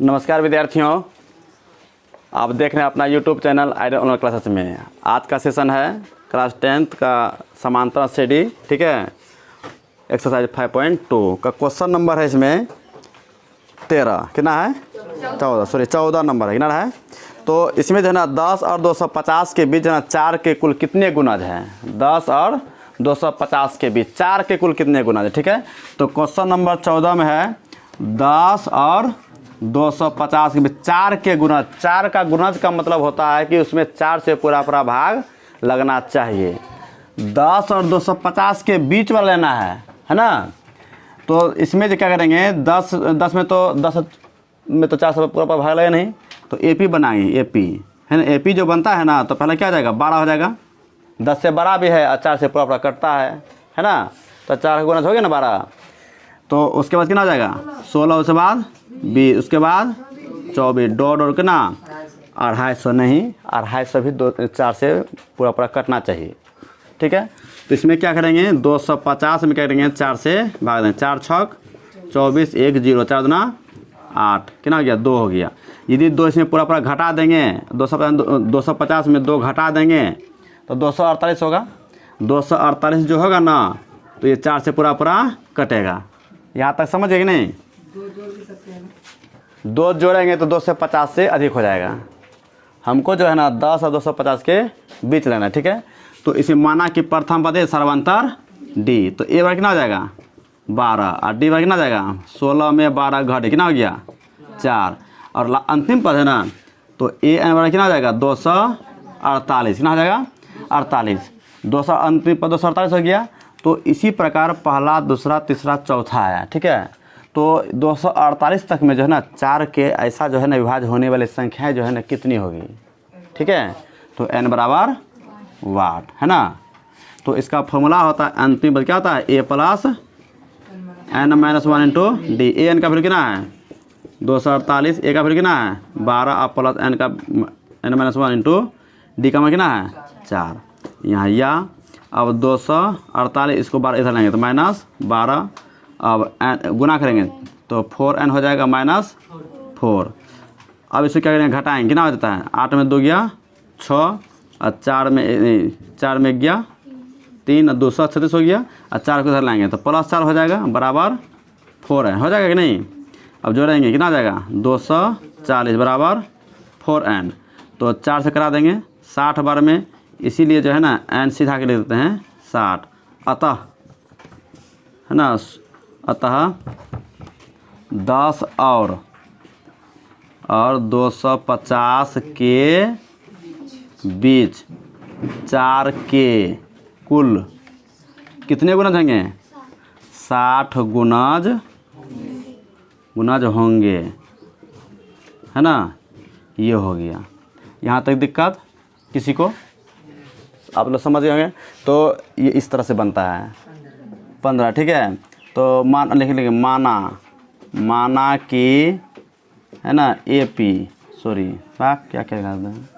नमस्कार विद्यार्थियों, आप देख रहे हैं अपना YouTube channel ideal online classes में। आज का सेशन है क्लास 10th का समांतर स्टडी, ठीक है। एक्सरसाइज 5.2 का क्वेश्चन नंबर है इसमें 13, कितना है 14 नंबर है, कितना है। तो इसमें जो है ना 10 और 250 के बीच जो है ना 4 के कुल कितने गुणज हैं। 10 और 250 के बीच 4 के कुल कितने गुणज है, ठीक है। तो क्वेश्चन नंबर 14 में है 10 और 250 के बीच 4 के गुणज। 4 का गुणज का मतलब होता है कि उसमें 4 से पूरा भाग लगना चाहिए। 10 और 250 के बीच वाला लेना है ना। तो इसमें जो क्या करेंगे, 10 में तो 10 में तो 4 से पूरा भाग लगेगा नहीं, तो एपी बनाएंगे। एपी है ना, एपी जो बनता है ना, तो पहले क्या हो जाएगा 12 हो जाएगा। 10 से बड़ा भी है और 4 से पूरा कटता है ना। तो 4 का गुणज हो गया ना 12। तो उसके बाद कितना हो जाएगा 16, उसके बाद 20, उसके बाद 24, डॉट कितना 250 नहीं, 250 भी 4 से पूरा कटना चाहिए, ठीक है। तो इसमें क्या करेंगे 250 में क्या करेंगे 4 से भाग दें। 4 छक 24, 1 0, 4 दूना 8, कितना हो गया 2 हो गया। यदि 2 इसमें पूरा घटा देंगे, 250 में 2 घटा देंगे तो 248 होगा। 248 जो होगा ना, तो ये 4 से पूरा कटेगा। यहाँ तक समझ गए कि नहीं। 2 जोड़ेंगे तो 250 से अधिक हो जाएगा। हमको जो है ना 10 और 250 के बीच लेना है, ठीक है। तो इसे माना कि प्रथम पद है सर्वांतर डी, तो ए बार कितना हो जाएगा 12 और डी बार कितना हो जाएगा 16 में 12 घट कितना हो गया 4। और अंतिम पद है ना, तो ए एन बार कितना हो जाएगा 248, कितना हो जाएगा 48। 200 अंतिम पद 248 हो गया। तो इसी प्रकार पहला, दूसरा, तीसरा, चौथा आया, ठीक है। तो 248 तक में जो है ना 4 के ऐसा जो है ना विभाज्य होने वाली संख्याएं जो है ना कितनी होगी, ठीक है। तो n बराबर वाट है ना। तो इसका फॉर्मूला होता है अंतिम पद क्या होता है a plus n-1 into d. A n का वैल्यू कितना है 248, ए का वैल्यू कितना है 12 और प्लस n का n-1 इंटू डी का मतलब कितना है 4। यहाँ या अब 248 इसको 12 इधर लेंगे तो -12, अब गुना करेंगे तो 4n हो जाएगा -4। अब इसको क्या करेंगे घटाएंगे, कितना हो जाता है 8 में 2 गया 6 और 4 में गया 3 और 236 हो गया और 4 को इधर लाएंगे तो +4 हो जाएगा बराबर 4n हो जाएगा कि नहीं। अब जोड़ेंगे कितना हो जाएगा 240 बराबर 4n। तो 4 से करा देंगे 60 बार में, इसीलिए जो है ना n सीधा के ले देते हैं 60। अतः है ना, अतः 10 और 250 के बीच 4 के कुल कितने गुणज होंगे 60 गुणज होंगे, है ना। ये हो गया। यहाँ तक दिक्कत किसी को, आप लोग समझ गए होंगे। तो ये इस तरह से बनता है 15, ठीक है। तो लिख लेंगे माना कि है ना एपी, सॉरी क्या कहते हैं,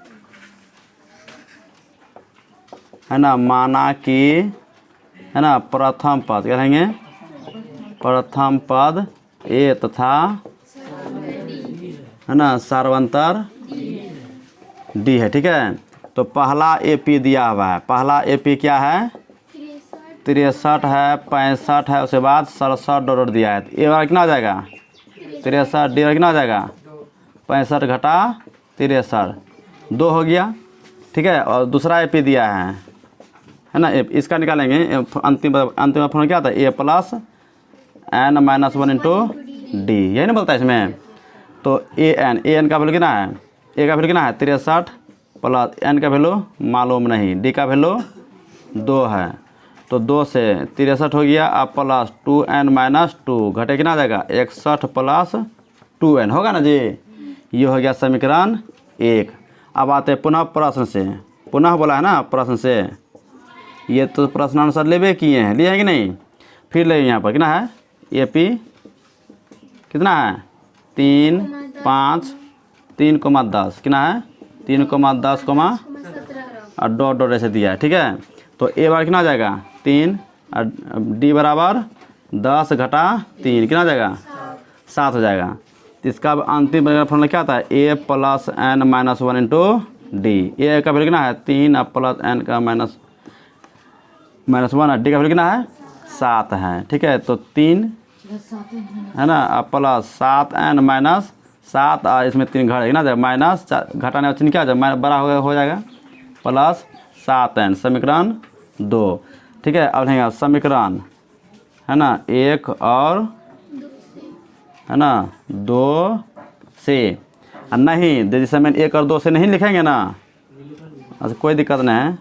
है ना, माना कि है ना प्रथम पद क्या कहेंगे, प्रथम पद ए तथा है ना सर्वांतर डी है, ठीक है। तो पहला एपी दिया हुआ है, पहला एपी क्या है 63 है, 65 है, उसके बाद 67 डॉट दिया है। ए बार कितना हो जाएगा 63, डी बार कितना हो जाएगा 65 घटा 63 2 हो गया, ठीक है। और दूसरा एपी दिया है ना, इसका निकालेंगे अंतिम फॉर्मूला क्या था ए प्लस n-1 इंटू डी, यही ना बोलता है इसमें। तो ए एन का वैल्यू कितना है, ए का वैल्यू कितना है 63 प्लस n का वैल्यू मालूम नहीं, डी का वैल्यू 2 है। तो 2 से 63 हो गया, अब प्लस 2n-2 घटे कितना आ जाएगा 61 प्लस 2n होगा ना जी। ये हो गया समीकरण 1। अब आते पुनः प्रश्न से, पुनः बोला है ना प्रश्न से, ये तो प्रश्नानुसार लेवे किए हैं, लिए हैं कि नहीं। फिर ले यहाँ पर कितना है एपी कितना है 3, 5, 3,10 कितना है 3,10 और डॉट ऐसे दिया है, ठीक है। तो ए बार कितना आ जाएगा 3 और डी बराबर 10 घटा 3 कितना हो जाएगा 7 हो जाएगा। तो इसका अंतिम फॉर्मूला क्या आता है, a plus n minus 1 into d. A का वैल्यू कितना है 3 और प्लस एन का माइनस 1 डी का वैल्यू कितना है 7 है। ठीक है, तो 3 है ना प्लस 7 एन माइनस 7 और इसमें 3 घटेगा ना, माइनस घटाने का चिन्ह क्या जाए बड़ा हो जाएगा प्लस 7 एन, समीकरण 2। ठीक है, अब रहेगा समीकरण है ना 1 और है ना 2 से, नहीं जैसे मैं 1 और 2 से नहीं लिखेंगे ना, अच्छा कोई दिक्कत नहीं है,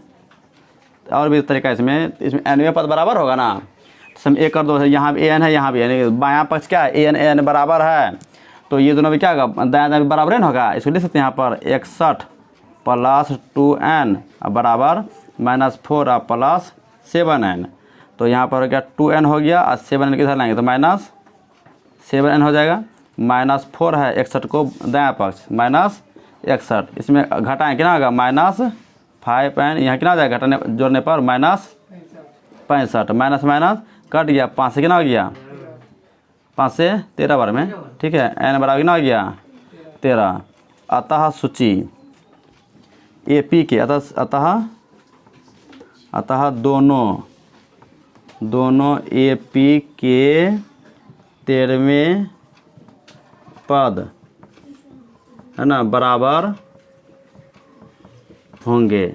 और भी तरीका इसमें एनवे पद बराबर होगा ना, तो 1 और 2 से यहाँ भी एन है यहाँ भी एन, बायां पक्ष क्या है एन बराबर है, तो ये दोनों भी क्या होगा दायां बराबर न होगा, इसको लिख सकते हैं यहाँ पर 61 प्लस 2n बराबर -4 और प्लस 7n। तो यहाँ पर हो गया 2n हो गया और 7n किधर लाएंगे तो माइनस 7n हो जाएगा, -4 है 61 को दायां पक्ष -61, इसमें घटाएं कितना होगा -5n, यहाँ कितना हो जाएगा घटाने जोड़ने पर -65, माइनस कट गया 5 से कितना हो गया 5 से 13 बार में। ठीक है, n बराबर कितना हो गया 13। अतः सूची AP के अतः दोनों AP के 13वें पद है ना बराबर होंगे।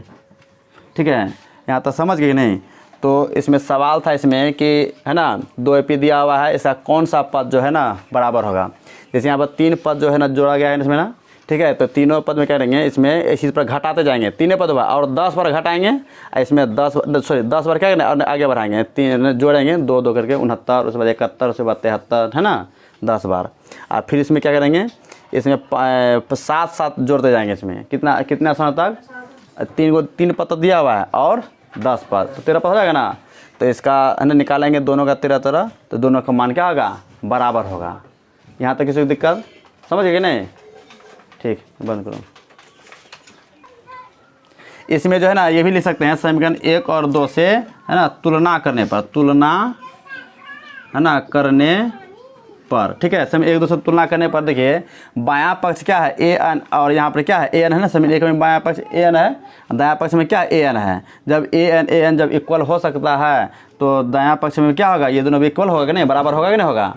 ठीक है, यहाँ तक समझ गए नहीं। तो इसमें सवाल था इसमें कि है ना 2 AP दिया हुआ है, इसका कौन सा पद जो है ना बराबर होगा। जैसे यहाँ पर 3 पद जो है ना जोड़ा गया है इसमें ना, ठीक है, तो तीनों पद में क्या करेंगे इसमें इसी पर घटाते जाएंगे, तीनों पद और 10 बार घटाएंगे, इसमें 10 बार क्या करेंगे और आगे बढ़ाएंगे, 3 जोड़ेंगे 2 करके 69, उसके बाद 71, उसके बाद 73 है ना 10 बार। और फिर इसमें क्या करेंगे इसमें 7 जोड़ते जाएंगे, इसमें कितना समय तक 3 पद तो दिया हुआ है और 10 पद, तो 13 पद हो जाएगा ना। तो इसका है ना निकालेंगे दोनों का 13, तो दोनों का मान क्या होगा बराबर होगा। यहाँ तक किसी को दिक्कत समझ गए नहीं, ठीक बंद करो। इसमें जो है ना ये भी लिख सकते हैं समीकरण 1 और 2 से है ना तुलना करने पर, ठीक है, समीकरण 1 2 से तुलना करने पर देखिए बायां पक्ष क्या है an और यहाँ पर क्या है an है ना, समीकरण 1 में बायां पक्ष an है, दायां पक्ष में क्या an है। जब an जब इक्वल हो सकता है तो दायां पक्ष में क्या होगा, ये दोनों भी इक्वल होगा कि नहीं, बराबर होगा कि नहीं होगा।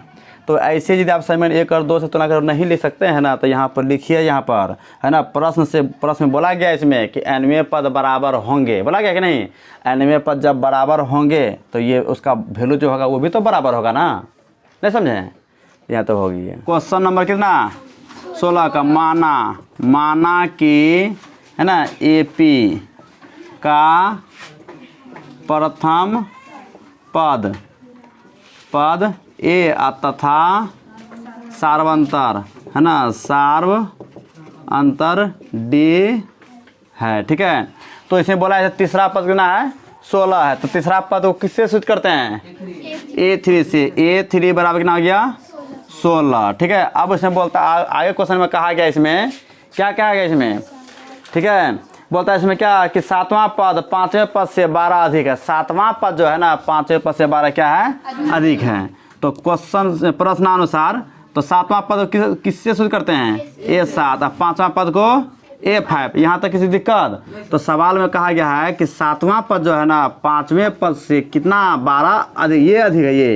तो ऐसे यदि आप समीकरण 1 और 2 से तुलना कर नहीं लिख सकते हैं ना, तो यहाँ पर लिखिए, यहाँ पर है ना प्रश्न में बोला गया इसमें कि nवें पद बराबर होंगे, बोला गया कि नहीं, nवें पद जब बराबर होंगे तो ये उसका वैल्यू जो होगा वो भी तो बराबर होगा ना, नहीं समझे। यहाँ तो होगी है। क्वेश्चन नंबर कितना 16 का माना कि है ना AP का प्रथम पद A तथा सार्वंतर है ना सार्वंतर D है। ठीक है, तो इसमें बोला है तीसरा पद कितना है 16 है, तो तीसरा पद को किससे सूचित करते हैं A3 से, A3 बराबर कितना हो गया 16। ठीक है, अब इसमें बोलता आगे क्वेश्चन में कहा गया इसमें क्या कहा गया इसमें, ठीक है, बोलता है इसमें क्या कि 7वां पद 5वें पद से 12 अधिक है, 7वां पद जो है ना 5वें पद से 12 क्या है अधिक है। तो क्वेश्चन प्रश्नानुसार तो 7वां पद किससे सूचित करते हैं A7 और 5वां पद को A5। यहाँ तक किसी दिक्कत, तो सवाल में कहा गया है कि 7वां पद जो है ना 5वें पद से कितना 12 अधिक, ये अधिक है ये,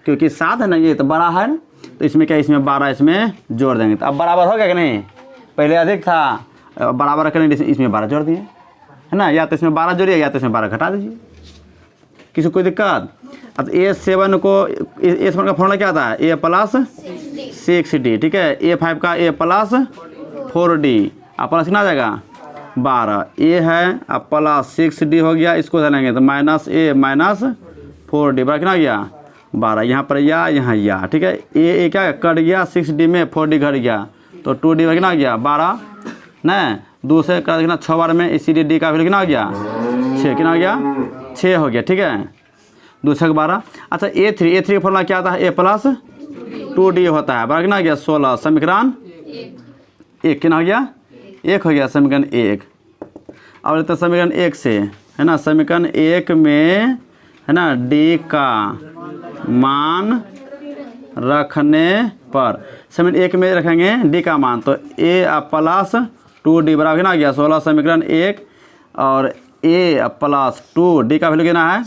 क्योंकि 7 है ना ये तो बड़ा है, तो इसमें क्या इसमें 12 इसमें जोड़ देंगे, तो अब बराबर हो गया कि नहीं, पहले अधिक था बराबर करेंगे इसमें 12 जोड़ दिए है ना, या तो इसमें 12 जोड़िए या तो इसमें 12 घटा दीजिए, किसी को कोई दिक्कत। अब A7 को A7 का फॉर्मूला क्या आता है A प्लस 6D, ठीक है, A5 का A प्लस 4D, आप प्लस कितना आ जाएगा 12, A है अब प्लस 6D हो गया, इसको डालेंगे तो -A माइनस 4D बराबर कितना हो गया 12, यहाँ पर यहाँ ठीक है, A क्या कट गया 6D में 4D घट गया, तो 2D कितना हो गया 12 नहीं, दूसरे का कितना 6 बार में इसी D का वैल्यू कितना हो गया 6, कितना हो गया 6 हो गया। ठीक है, दूसरे का 12। अच्छा A3 का फॉर्मूला क्या आता है A प्लस 2D होता है, बराबर कितना हो गया 16, समीकरण 1 कितना हो गया 1 हो गया, समीकरण 1। अब लेते हैं समीकरण 1 से है ना, समीकरण 1 में है ना D का मान रखने पर समीकरण 1 में रखेंगे डी का मान, तो ए प्लस 2d बराबर कितना आ गया 16। समीकरण 1 और ए प्लस 2d का वैल्यू कितना है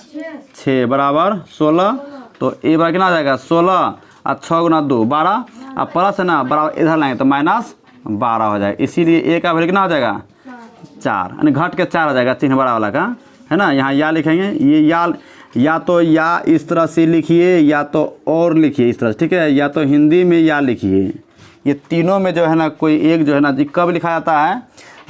6 बराबर 16। तो ए बराबर कितना आ जाएगा 16 और 6 गुना 2 12 और प्लस है ना बराबर इधर लाएंगे तो माइनस 12 हो जाएगा। इसीलिए ए का वैल्यू कितना हो जाएगा 4, यानी घट के 4 हो जाएगा चिन्ह बड़ा वाला का, है ना। यहाँ या लिखेंगे, ये या तो या इस तरह से लिखिए या तो और लिखिए इस तरह से, ठीक है। या तो हिंदी में या लिखिए, ये तीनों में जो है ना कोई एक जो है ना कब लिखा जाता है,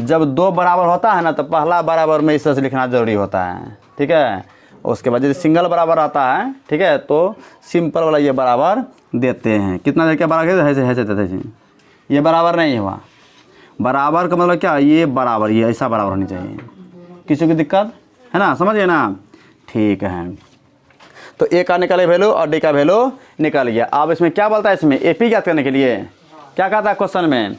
जब 2 बराबर होता है ना तो पहला बराबर में इस तरह से लिखना जरूरी होता है, ठीक है। उसके बाद यदि सिंगल बराबर आता है, ठीक है, तो सिंपल वाला ये बराबर देते हैं। कितना देर क्या बराबर ऐसे ये बराबर नहीं हुआ। बराबर का मतलब क्या, ये बराबर, ये ऐसा बराबर होनी चाहिए। किसी की दिक्कत है ना, समझिए ना, ठीक है। तो ए का निकले वैल्यू और डी का वैल्यू निकल गया। अब इसमें क्या बोलता है, इसमें एपी ज्ञात करने के लिए क्या कहता है क्वेश्चन में,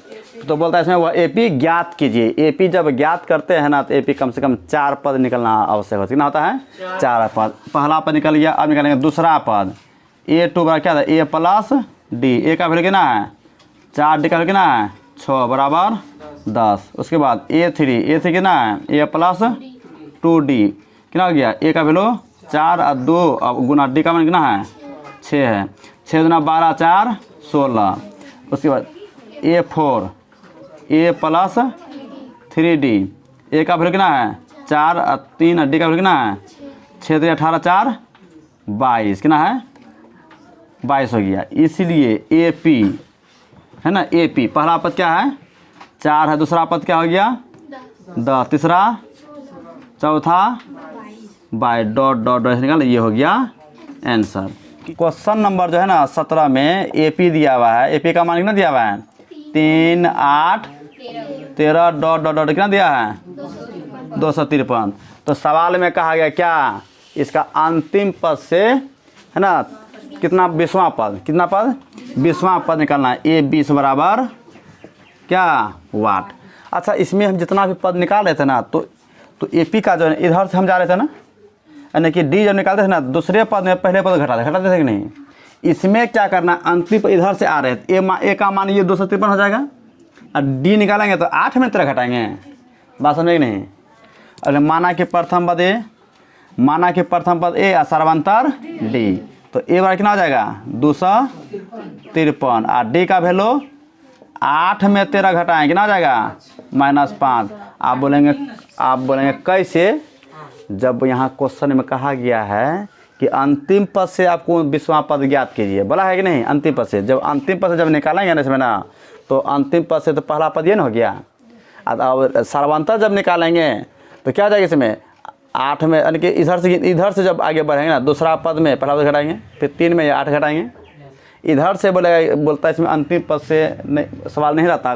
तो बोलता है इसमें वह एपी ज्ञात कीजिए। एपी जब ज्ञात करते हैं ना तो एपी कम से कम 4 पद निकलना आवश्यक होता है। कितना होता है 4 पद। पहला पद निकल गया, अब निकालेंगे दूसरा पद। A2 बराबर क्या था ए प्लस डी, ए का वैल्यू कितना है 4, डी का वैल्यू कितना है 6 बराबर 10। उसके बाद A3 कितना है ए प्लस 2d कितना हो गया, ए का वैल्यू 4 और 2 अब गुना डी का मान कितना है 6 है। 6 गुना 12 4 16। उसके बाद A4 ए प्लस 3d, ए का वैल्यू कितना है 4 और 3 और डी का वैल्यू कितना है 6 3 18 4 22 कितना है 22 हो गया। इसीलिए ए पी है ना, ए पी पहला पद क्या है 4 है, दूसरा पद क्या हो गया 10, तीसरा चौथा 22 डॉट डॉट डॉट निकाल, ये हो गया आंसर। क्वेश्चन नंबर जो है ना 17 में ए पी दिया हुआ है। ए पी का मान कितना दिया हुआ है 3 8 13 डॉट डॉट डॉट कितना दिया है 253। तो सवाल में कहा गया क्या, इसका अंतिम पद से है ना कितना 20वां पद, कितना पद 20वां पद निकालना है। ए 20 बराबर क्या वाट। अच्छा, इसमें हम जितना भी पद निकाल रहे थे ना तो ए पी का जो है इधर से हम जा रहे थे ना, यानी कि डी जब निकालते थे ना दूसरे पद में पहले पद घटाते थे कि नहीं। इसमें क्या करना, अंतिम पद इधर से आ रहे थे, ए का मान ये 253 हो जाएगा और डी निकालेंगे तो 8 में तरह घटाएंगे, बात समझे कि नहीं। अगर माना कि प्रथम पद ए, माना कि प्रथम पद ए और सर्वांतर डी, तो ए बार कितना हो जाएगा 253 और डी का वैल्यू 8 में 13 घटाएं कितना हो जाएगा -5। आप बोलेंगे कैसे, जब यहाँ क्वेश्चन में कहा गया है कि अंतिम पद से आपको 20वां पद ज्ञात कीजिए, बोला है कि नहीं। अंतिम पद से जब अंतिम पद से जब निकालेंगे ना इसमें ना, तो अंतिम पद से तो पहला पद ये ना हो गया। अब सर्वांतर जब निकालेंगे तो क्या हो जाएगा इसमें 8 में, यानी कि इधर से जब आगे बढ़ेंगे ना दूसरा पद में पहला पद घटाएंगे, फिर 3 में 8 घटाएंगे। इधर से बोलता है इसमें अंतिम पद से नहीं, सवाल नहीं रहता,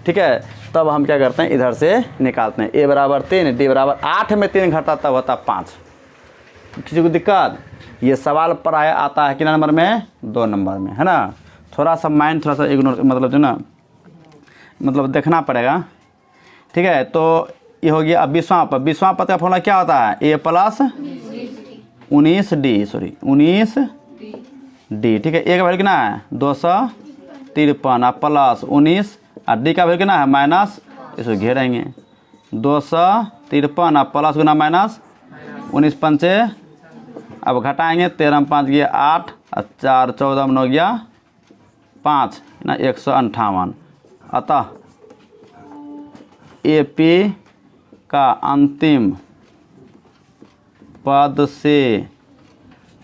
ठीक है। तब हम क्या करते हैं इधर से निकालते हैं। ए बराबर 3 डी बराबर 8 में 3 घटा तब होता 5। किसी को दिक्कत, ये सवाल प्राय आता है कितना नंबर में 2 नंबर में, है ना। थोड़ा सा माइंड थोड़ा सा इग्नोर, मतलब जो ना मतलब देखना पड़ेगा, ठीक है। तो ये हो गया। अब 20वां पद, 20वां पद का फॉर्मूला क्या होता है a plus 19d, sorry 19d, ठीक है। ए का वैल्यू कितना है 253 और प्लस 19 और डी का वैल्यू कितना है माइनस, इसको घेरेंगे 253 और प्लस गुना माइनस 19 पंचे, अब घटाएंगे 13 में 5 गया 8 और 4 14 में 9 गया 5 ना 158। अतः ए पी का अंतिम पद से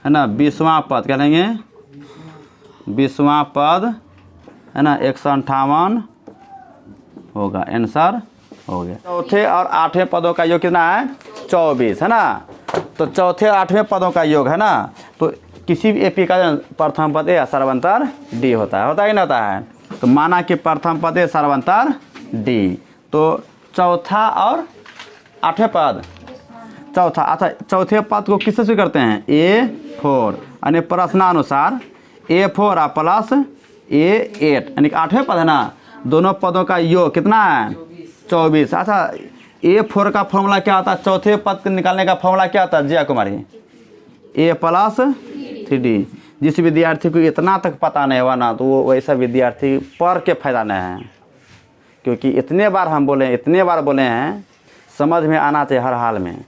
है ना 20वां पद क्या लेंगे, 20वां पद है ना 158 होगा, आंसर हो गया। चौथे और 8वें पदों का योग कितना है 24, है ना। तो चौथे और 8वें पदों का योग है ना, तो किसी भी एपी का प्रथम पद ए सर्वांतर डी होता है कि नहीं होता है। तो माना कि प्रथम पद ए सर्वांतर डी, तो चौथा और 8वें पद, चौथा, अच्छा चौथे पद को किससे शुरू करते हैं A4, यानी प्रश्नानुसार A4 और प्लस A8, यानी कि 8वें पद है ना, दोनों पदों का योग कितना है 24। अच्छा A4 का फॉर्मूला क्या होता है, चौथे पद निकालने का फॉर्मूला क्या होता है जिया कुमारी, A प्लस 3D। जिस विद्यार्थी को इतना तक पता नहीं हुआ ना, तो वो वैसा विद्यार्थी पढ़ के फायदा नहीं है, क्योंकि इतने बार हम बोले, इतने बार बोले हैं, समझ में आना चाहिए हर हाल में,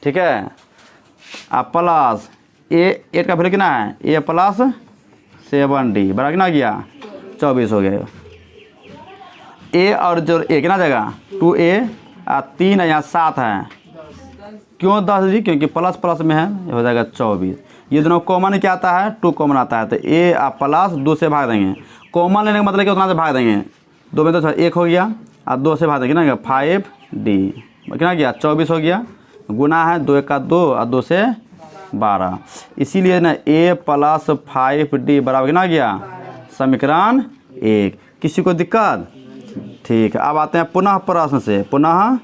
ठीक है। अब प्लस ए 8 का वैल्यू कितना है, ए प्लस 7d बराबर कितना गया 24 हो गया। ए और जो ए कितना जाएगा 2a, 3 है यहाँ 7 है, क्यों 10 जी, क्योंकि प्लस प्लस में है, हो जाएगा 24। ये दोनों कॉमन क्या आता है, 2 कॉमन आता है, तो ए आप प्लस 2 से भाग देंगे। कॉमन लेने का मतलब क्या, उतना से भाग देंगे, 2 में तो 1 हो गया और 2 से भाग देंगे ना, 5d कितना गया 24 हो गया, गुना है 2 का 2 और 2 से 12, इसीलिए ना a प्लस 5d बराबर कितना गया समीकरण 1। किसी को दिक्कत, ठीक है। अब आते हैं पुनः प्रश्न से, पुनः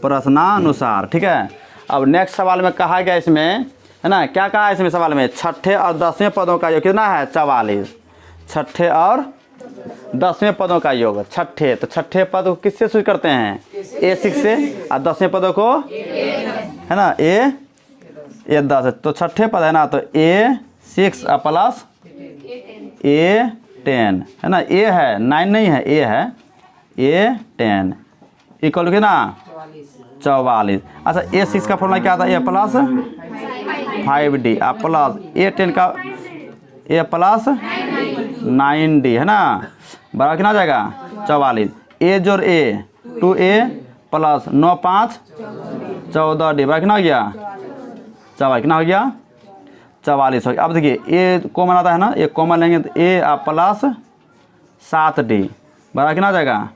प्रश्नानुसार, ठीक है। अब नेक्स्ट सवाल में कहा गया इसमें, है ना, क्या कहा है इसमें सवाल में, छठे और 10वें पदों का योग कितना है 44। छठे और 10वें पदों का योग, छठे, तो छठे पद को किससे शुरू करते हैं, a6 से, और 10वें पदों को, है ना, a10, तो छठे पद है ना, तो a6 प्लस a10, है ना, a है 9 नहीं है, a है a10 इक्वल के ना 44। अच्छा a6 का फॉर्मूला क्या था, a plus 5d plus a10 का a प्लस 9d, है ना, बराबर कितना जाएगा 44। a जोड़ a 2a प्लस 9 5 14d बराबर कितना हो गया 44, कितना हो गया 44 हो गया। अब देखिए a कॉमन आता है ना, a कॉमन लेंगे तो a प्लस 7d बराबर कितना जाएगा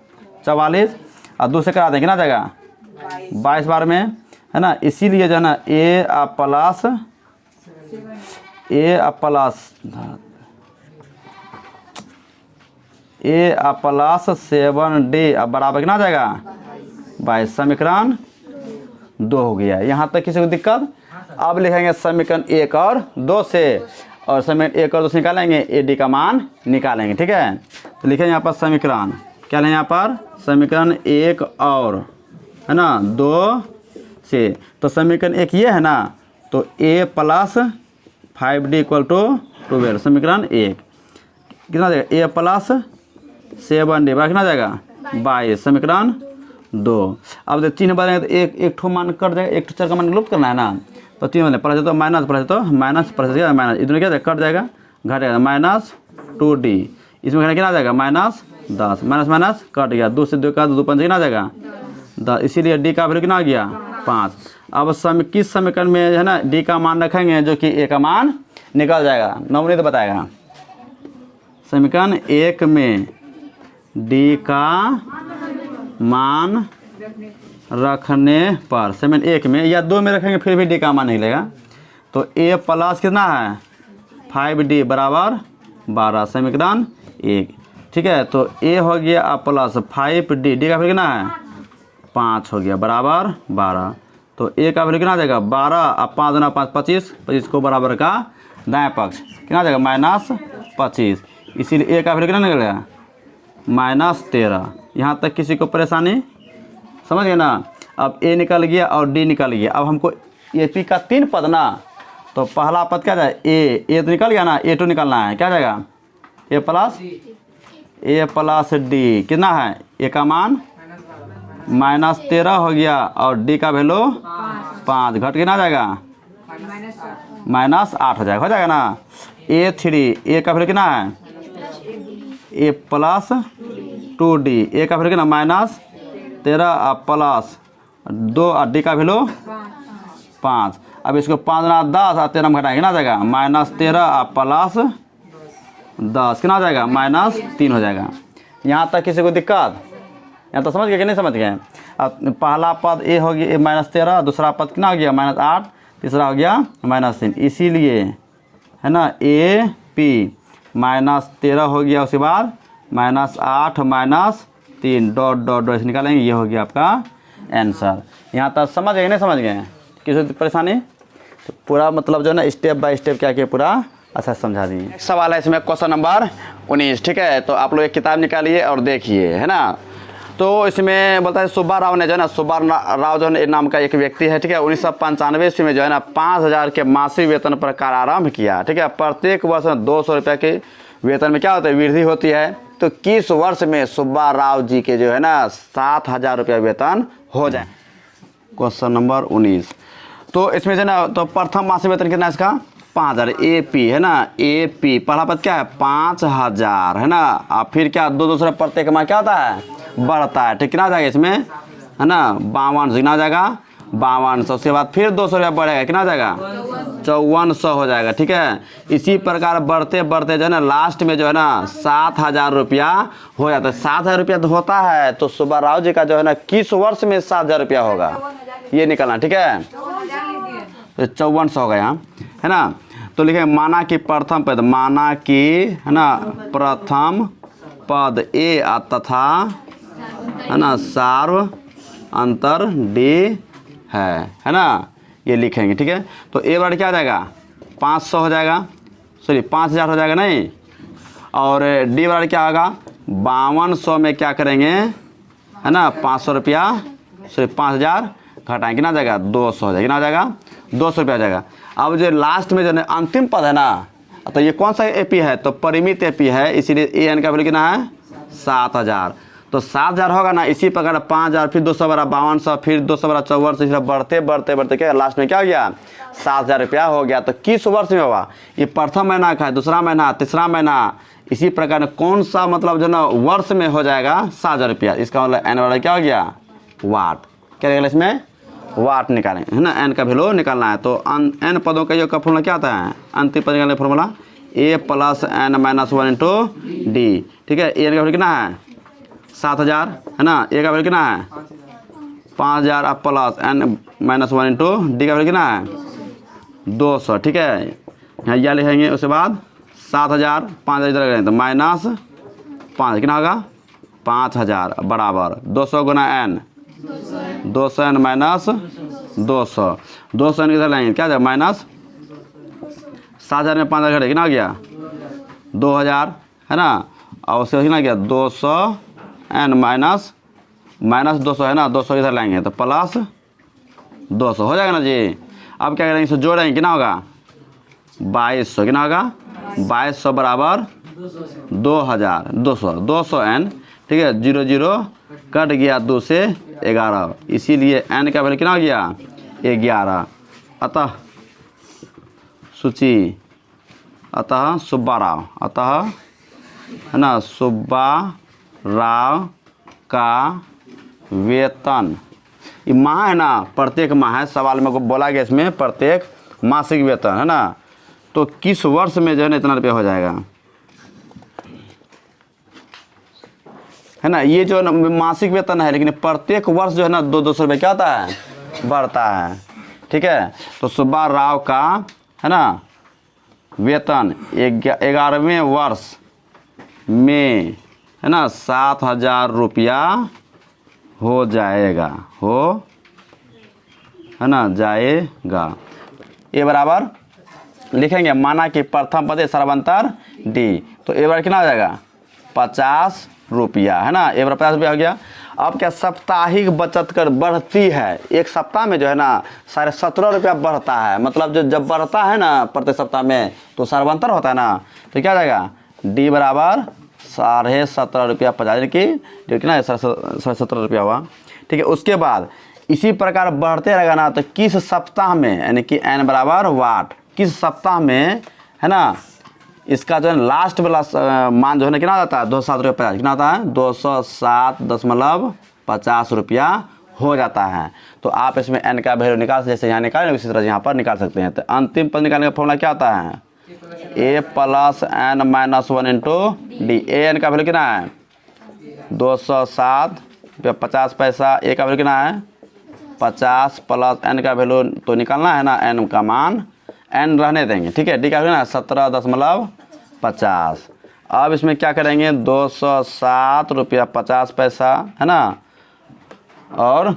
44, और 2 से करा देंगे कितना जाएगा 22 बार में, है ना, इसीलिए जो है ना a प्लस 7d बराबर कितना जाएगा 22, समीकरण 2 हो गया। यहाँ तक किसी को दिक्कत। अब लिखेंगे समीकरण 1 और 2 से, और समीकरण 1 और 2 से निकालेंगे ad का मान निकालेंगे, ठीक है। तो लिखेंगे यहाँ पर समीकरण, क्या लें यहाँ पर समीकरण 1 और, है ना, 2 से, तो समीकरण 1 ये है ना, तो a plus 5d equal to 12, समीकरण 1 कितना जाएगा a प्लस 7d बराबर कितना जाएगा 22, समीकरण 2। अब जब चिन्ह बदलेंगे तो एक ठो मान कट जाएगा, एक ठो चर का मान लुप्त करना है ना, तो चिन्ह बदले प्लस तो माइनस, प्लस तो माइनस, प्लस माइनस, इधर क्या कट जाएगा, घट जाएगा माइनस 2d, इसमें कितना आ जाएगा माइनस 10, माइनस माइनस कट गया, 2 से 2 का 2 5 कितना आ जाएगा 10, इसीलिए d का वैल्यू कितना आ गया 5। अब किस समीकरण में है ना d का मान रखेंगे जो कि a का मान निकल जाएगा, नवनीत तो बताएगा। समीकरण 1 में d का मान रखने पर, समीकरण 1 में या 2 में रखेंगे फिर भी d का मान नहीं लेगा, तो a प्लस कितना है 5d बराबर 12, समीकरण 1, ठीक है। तो a हो गया प्लस 5d, d का वैल्यू कितना है 5 हो गया बराबर 12, तो a का वैल्यू कितना आ जाएगा 12, अब 5 गुना 5 25, 25 को बराबर का दाएं पक्ष कितना आ जाएगा माइनस 25, इसीलिए a का वैल्यू कितना निकलेगा माइनस 13। यहाँ तक किसी को परेशानी समझ गए ना। अब a निकल गया और d निकल गया, अब हमको AP का 3 पद ना, तो पहला पद क्या जाए a तो निकल गया ना, a2 निकलना है, क्या जाएगा a प्लस d कितना है, a का मान माइनस 13 हो गया और d का वैल्यू 5, घट कितना जाएगा माइनस 8 हो जाएगा ना। a3 a का वैल्यू कितना है a प्लस 2d, a का वैल्यू कितना माइनस 13 प्लस 2 और d का वैल्यू 5। अब इसको 5 गुना 10 और 13 में घटाएंगे ना जाएगा माइनस 13 प्लस 10 कितना हो जाएगा माइनस 3 हो जाएगा। यहाँ तक किसी को दिक्कत, यहाँ तो समझ गए कि नहीं समझ गए। अब पहला पद a हो गया माइनस 13, दूसरा पद कितना हो गया माइनस 8, तीसरा हो गया माइनस 3, इसीलिए है ना AP माइनस 13 हो गया, उसके बाद minus 8 minus 3 dot dot dot निकालेंगे, ये हो गया आपका आंसर। यहाँ तक समझ गए नहीं समझ गए, किसी परेशानी, तो पूरा मतलब जो है ना स्टेप बाय स्टेप क्या किया पूरा अच्छा समझा दिए। सवाल है इसमें क्वेश्चन नंबर 19, ठीक है। तो आप लोग एक किताब निकालिए और देखिए, है ना। तो इसमें बोलता है सुब्बा राव ने जो है ना, सुब्बा राव जो है नाम का एक व्यक्ति है, ठीक है। 1995 ईस्वी में जो है ना 5000 के मासिक वेतन पर कार्य आरंभ किया, ठीक है। प्रत्येक वर्ष 200 रुपये के वेतन में क्या होता है, वृद्धि होती है। तो किस वर्ष में सुब्बा राव जी के जो है ना 7000 रुपया वेतन हो जाए। Question number 19। तो इसमें जो है ना, तो प्रथम मासिक वेतन कितना है इसका, 5000 AP है ना, AP पहला पद क्या है 5000 है ना। और फिर क्या 2 प्रत्येक माह क्या होता है, बढ़ता है, ठीक। कितना जाएगा इसमें है ना 5200, कितना जाएगा 5200। उसके बाद फिर 200 रुपया बढ़ेगा, कितना जाएगा 5400 हो जाएगा, ठीक है। इसी प्रकार बढ़ते बढ़ते जो है ना लास्ट में जो है ना 7000 रुपया हो जाता है। 7000 रुपया तो होता है, तो सुब्बा राव जी का जो है ना किस वर्ष में 7000 रुपया होगा ये निकलना, ठीक है। तो 5400 हो गया है ना। तो लिखे माना कि प्रथम पद, माना कि है ना प्रथम पद ए तथा है ना सार्व अंतर D है ना, ये लिखेंगे, ठीक है। तो ए वर्ड क्या हो जाएगा 500 हो जाएगा, सॉरी 5000 हो जाएगा नहीं। और D वर्ड क्या होगा 5200 में क्या करेंगे है ना 500 रुपया, सॉरी 5000 घटाएंगे, कितना जाएगा 200 हो जाएगा, कितना हो जाएगा 200 रुपया हो जाएगा। अब जो लास्ट में जो है अंतिम पद है ना, तो ये कौन सा AP है, तो परिमित AP है, इसीलिए AN का वैल्यू कितना है 7000। तो 7000 होगा ना, इसी प्रकार 5000 फिर 200 बड़ा 5200 फिर 200 बड़ा 5400, इस बढ़ते बढ़ते बढ़ते क्या लास्ट में क्या हो गया 7000 रुपया हो गया। तो किस वर्ष में होगा, ये प्रथम महीना का है, दूसरा महीना, तीसरा महीना, इसी प्रकार कौन सा मतलब जो ना वर्ष में हो जाएगा 7000 रुपया। इसका मतलब N वाला क्या हो गया वाट, क्या रहेगा इसमें वाट निकालेंगे है ना, N का वैल्यू निकालना है। तो N पदों का योग का फॉर्मूला क्या आता है, अंतिम पद निकालने का फॉर्मूला A + N - 1 × D, ठीक है। A का वैल्यू कितना है 7000 है ना, A का वैल्यू कितना है 5000 प्लस N - 1 × D का वैल्यू कितना है 200, ठीक है। यहाँ यह लिखेंगे, उसके बाद 7000 5000 इधर करेंगे तो -5 कितना होगा 5000 बराबर 200 × N, 200 N - 200, 200 N इधर लाएंगे क्या जाएगा माइनस 7000 में 5000 घटे कितना हो गया 2000 है ना। और उससे कितना गया 200 N - 200 है ना, 200 इधर लाएंगे तो प्लस 200 हो जाएगा ना जी। अब क्या करेंगे, इसे जोड़ेंगे कितना होगा 2200, कितना होगा 2200 बराबर 2000 200 N, ठीक है। 0 0 कट गया 2 से 11, इसीलिए N का वैल्यू कितना हो गया 11। अतः सूची, अतः सुब्बा राव, अतः है ना सुब्बा राव का वेतन, ये माह है ना प्रत्येक माह है, सवाल में को बोला गया इसमें प्रत्येक मासिक वेतन है ना। तो किस वर्ष में जो है ना इतना रुपया हो जाएगा है ना। ये जो है ना मासिक वेतन है, लेकिन प्रत्येक वर्ष जो है ना 200 रुपये क्या होता है बढ़ता है, ठीक है। तो सुब्बा राव का है ना वेतन 11वें वर्ष में है ना 7000 रुपया हो जाएगा, हो है ना जाएगा। ए बराबर लिखेंगे माना कि प्रथम पद सर्वांतर D, तो ए बराबर कितना हो जाएगा 50 रुपया है ना, ए बराबर 50 रुपया हो गया। अब क्या साप्ताहिक बचत कर बढ़ती है, एक सप्ताह में जो है ना 17.5 रुपया बढ़ता है, मतलब जो जब बढ़ता है ना प्रत्येक सप्ताह में तो सर्वांतर होता है ना, तो क्या जाएगा D बराबर 17.5 रुपया 50 की कितना है 17.5 रुपया हुआ, ठीक है। उसके बाद इसी प्रकार बढ़ते रहेगा ना, तो किस सप्ताह में यानी कि N बराबर वाट, किस सप्ताह में है ना इसका जो है लास्ट वाला मान जो है ना कितना आता है 207.50 कितना आता है 207.50 रुपया हो जाता है। तो आप इसमें N का वैल्यू निकाल जैसे यहाँ निकालें उसी तरह यहाँ पर निकाल सकते हैं। तो अंतिम पद निकालने का फॉर्मूला क्या आता है A + N - 1 × D। N का वैल्यू कितना है 207.50, A का वैल्यू कितना है 50 प्लस N का वैल्यू तो निकालना है ना, N का मान N रहने देंगे, ठीक है। D का वैल्यू ना 17.50। अब इसमें क्या करेंगे 207 रुपया 50 पैसा है ना, और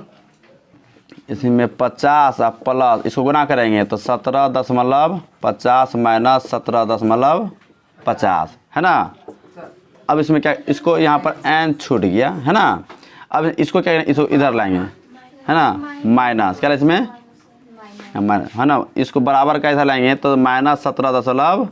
इसमें 50 प्लस इसको गुना करेंगे तो 17.50 माइनस 17.50 है ना। अब इसमें क्या इसको यहाँ पर N छूट गया है ना। अब इसको क्या करेंगे, इसको इधर लाएंगे, है ना, माइनस क्या इसमें है ना, इसको बराबर का इधर लाएंगे तो -17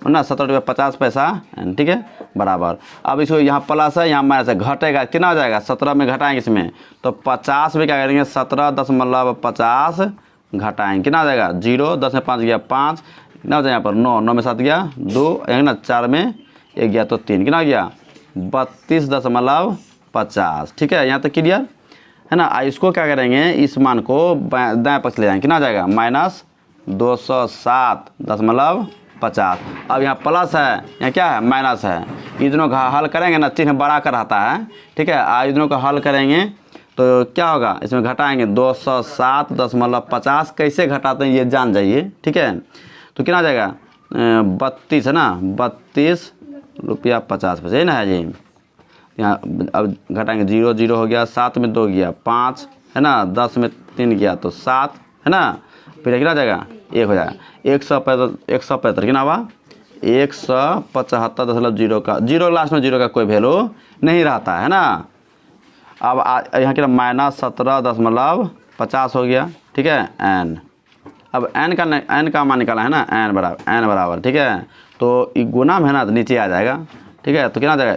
है ना, 17 रुपया 50 पैसा, ठीक है, बराबर। अब इसको यहाँ प्लस है, यहाँ माइनस है, घटेगा कितना हो जाएगा, 17 में घटाएंगे इसमें तो 50 में क्या करेंगे, 17.50 घटाएंगे कितना हो जाएगा, 0, 10 में 5 गया 5, कितना हो जाएगा यहाँ पर 9, 9 में 7 गया 2, है ना, 4 में 1 गया तो 3, कितना हो गया 32.50, ठीक है, यहाँ तक क्लियर है ना। इसको क्या करेंगे, इस मान को दाएं पक्ष ले जाएंगे, कितना हो जाएगा -207.50। अब यहाँ प्लस है, यहाँ क्या है माइनस है, इन दोनों का हल करेंगे ना, चिन्ह बड़ा कर आता है, ठीक है। इन दोनों का हल करेंगे तो क्या होगा, इसमें घटाएंगे 207.50, कैसे घटाते हैं ये जान जाइए, ठीक है। तो कितना आ जाएगा 32 है ना, 32 रुपया 50 पैसे, ना है जी। यहाँ अब घटाएंगे 0 0 हो गया, 7 में 2 गया 5, है ना, 10 में 3 गया तो 7, है ना, फिर कितना जाएगा 1 हो जाएगा 175 कितना हुआ 175.0 का 0 लास्ट में 0 का कोई वैल्यू नहीं रहता है ना। अब यहाँ क्या -17.50 हो गया, ठीक है, n। अब n का मान निकाला है ना, n बराबर, ठीक है, तो गुना में है ना तो नीचे आ जाएगा, ठीक है। तो कितना जाएगा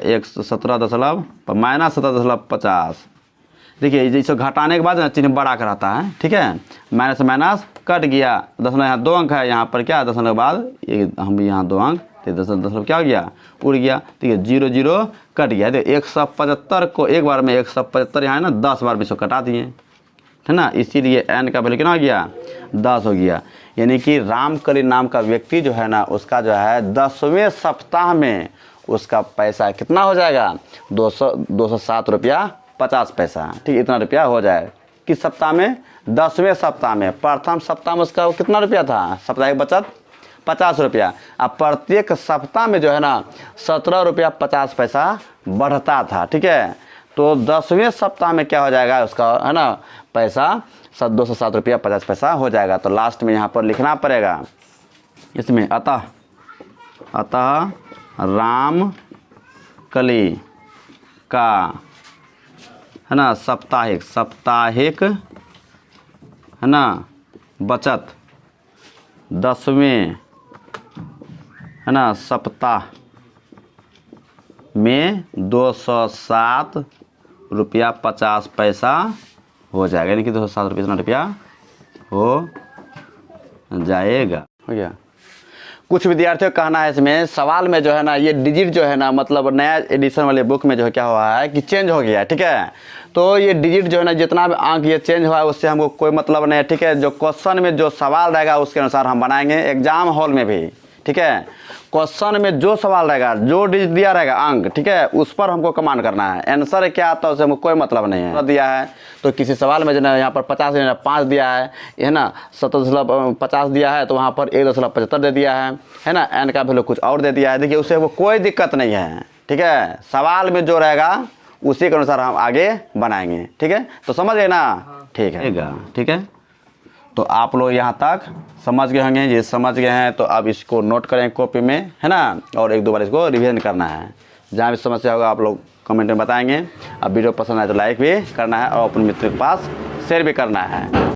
-17.50। देखिए इसको घटाने के बाद ना चिन्ह बड़ा कर आता है, ठीक है, माइनस से माइनस कट गया, 10 यहाँ 2 अंक है, यहाँ पर क्या 10 के बाद हम यहाँ 2 अंक, तो 10 क्या हो गया उड़ गया, ठीक है, 0 0 कट गया। देखिए 175 को एक बार में 175 यहाँ है ना 10 बार में इसको कटा दिए, है ना, इसीलिए n का वैल्यू कितना हो गया 10 हो गया। यानी कि रामकली नाम का व्यक्ति जो है ना, उसका जो है 10वें सप्ताह में उसका पैसा कितना हो जाएगा 207 रुपया 50 पैसा, ठीक, इतना रुपया हो जाए किस सप्ताह में, 10वें सप्ताह में। प्रथम सप्ताह में उसका कितना रुपया था, साप्ताहिक बचत 50 रुपया। अब प्रत्येक सप्ताह में जो है ना 17 रुपया 50 पैसा बढ़ता था, ठीक है। तो 10वें सप्ताह में क्या हो जाएगा उसका, है ना, पैसा 207 रुपया 50 पैसा हो जाएगा। तो लास्ट में यहाँ पर लिखना पड़ेगा इसमें अतः रामकली का, है ना, साप्ताहिक है ना बचत 10वें है ना सप्ताह में 207 रुपया 50 पैसा हो जाएगा, यानी कि 207 रुपये इतना रुपया हो जाएगा, हो गया। कुछ विद्यार्थियों का कहना है इसमें सवाल में जो है ना ये डिजिट जो है ना, मतलब नया एडिशन वाले बुक में जो है क्या हुआ है कि चेंज हो गया है, ठीक है। तो ये डिजिट जो है ना जितना भी अंक ये चेंज हुआ है उससे हमको कोई मतलब नहीं है, ठीक है। जो क्वेश्चन में जो सवाल रहेगा उसके अनुसार हम बनाएंगे एग्जाम हॉल में भी, ठीक है। क्वेश्चन में जो सवाल रहेगा, जो डिजिट दिया रहेगा अंक, ठीक है, उस पर हमको कमांड करना है। आंसर क्या आता है उससे हमको कोई मतलब नहीं है। दिया है तो किसी सवाल में जो है यहाँ पर 50.5 दिया है ना, 17.50 दिया है तो वहाँ पर 1.75 दे दिया है ना, n का वैल्यू कुछ और दे दिया है। देखिए उससे वो कोई दिक्कत नहीं है, ठीक है। सवाल में जो रहेगा उसी के अनुसार हम आगे बनाएंगे, ठीक है। तो समझ गए ना, ठीक है, ठीक है। तो आप लोग यहाँ तक समझ गए होंगे, ये समझ गए हैं तो अब इसको नोट करें कॉपी में, है ना, और 1-2 बार इसको रिवीजन करना है। जहाँ भी समस्या होगा आप लोग कमेंट में बताएंगे। अब वीडियो पसंद आए तो लाइक भी करना है और अपने मित्र के पास शेयर भी करना है।